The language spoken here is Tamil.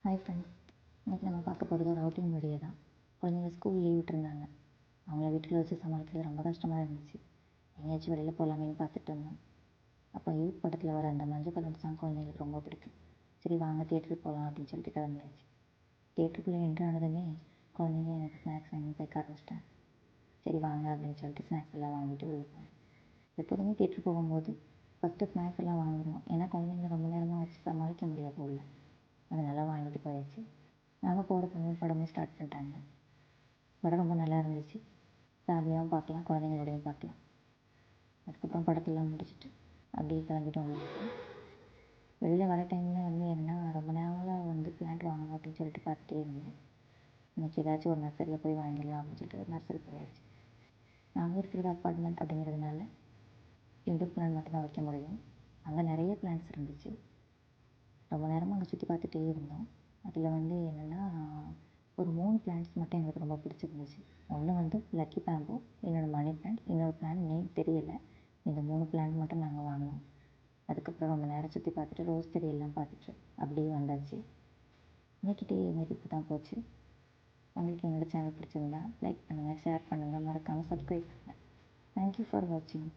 ஹாய் ஃப்ரெண்ட்ஸ், இன்றைக்கி நம்ம பார்க்க போகிறது ஒரு அவுட்டிங் வீடியோ தான். குழந்தைங்க ஸ்கூல் லீவ் விட்டுருந்தாங்க. அவங்கள வீட்டில் வச்சு சமாளிக்கிறது ரொம்ப கஷ்டமாக இருந்துச்சு. எங்கேயாச்சும் வெளியில் போகலாமேன்னு பார்த்துட்டு இருந்தோம். அப்போ யூத் படத்தில் வர அந்த மஞ்சள் கலர் சாங் குழந்தைங்களுக்கு ரொம்ப பிடிக்கும். சரி வாங்க தியேட்டருக்கு போகலாம் அப்படின்னு சொல்லிட்டு கிளம்பியாச்சு. தியேட்டருக்குள்ளே என்ட்ரு ஆனதுமே குழந்தைங்க எனக்கு ஸ்நாக்ஸ் வாங்கி கேட்க ஆரம்பிச்சிட்டேன். சரி வாங்க அப்படின்னு சொல்லிட்டு ஸ்நாக்ஸ் எல்லாம் வாங்கிட்டு போயிருப்போம். எப்போதுமே தியேட்டர் போகும்போது ஃபஸ்ட்டு ஸ்நாக்ஸ் எல்லாம் வாங்கிடுவோம். ஏன்னா குழந்தைங்க ரொம்ப நேரமாக வச்சு சமாளிக்க முடியாது உள்ள. அதனால வாங்கிட்டு போயாச்சு. நாங்கள் போகிற படமே ஸ்டார்ட் பண்ணிட்டாங்க. படம் ரொம்ப நல்லா இருந்துச்சு. ஃபேமிலியாகவும் பார்க்கலாம், குழந்தைங்களோடையும் பார்க்கலாம். அதுக்கப்புறம் படத்தெல்லாம் முடிச்சுட்டு அப்படியே கிளம்பிட்டோம். வெளியில் வர டைமில் என்னென்னா ரொம்ப நேரம் பிளான்ட் வாங்கணும் அப்படின்னு சொல்லிட்டு பார்த்துட்டே இருந்தேன். இன்றைக்கி ஏதாச்சும் ஒரு நர்சரியில் போய் வாங்கிடலாம் அப்படின்னு சொல்லிட்டு ஒரு நர்சரி போயாச்சு. நாங்கள் இருக்கிறது அப்பார்ட்மெண்ட் அப்படிங்கிறதுனால இன்டோர் பிளான்ட் மட்டும்தான் வைக்க முடியும். அங்கே நிறைய பிளான்ட்ஸ் இருந்துச்சு. ரொம்ப நேரமாக அங்கே சுற்றி பார்த்துட்டே இருந்தோம். அதில் என்னென்னா ஒரு 3 பிளான்ட்ஸ் மட்டும் எங்களுக்கு ரொம்ப பிடிச்சிருந்துச்சு. ஒன்று லக்கி பேம்பு, இன்னொரு மணி பிளான்ட், இன்னொரு பிளான்ட் நேம் தெரியலை. இந்த 3 பிளான்ட் மட்டும் நாங்கள் வாங்கினோம். அதுக்கப்புறம் ரொம்ப நேரம் சுற்றி பார்த்துட்டு ரோஸ் செடியெல்லாம் பார்த்துட்டு அப்படியே வந்தாச்சு. இன்றைக்கிட்டே இப்படி தான் போச்சு. உங்களுக்கு என்னோடய சேனல் பிடிச்சிருந்தா லைக் பண்ணுங்கள், ஷேர் பண்ணுங்கள், மறக்காமல் சப்ஸ்கிரைப் பண்ணுங்கள். தேங்க்யூ ஃபார் வாட்சிங்.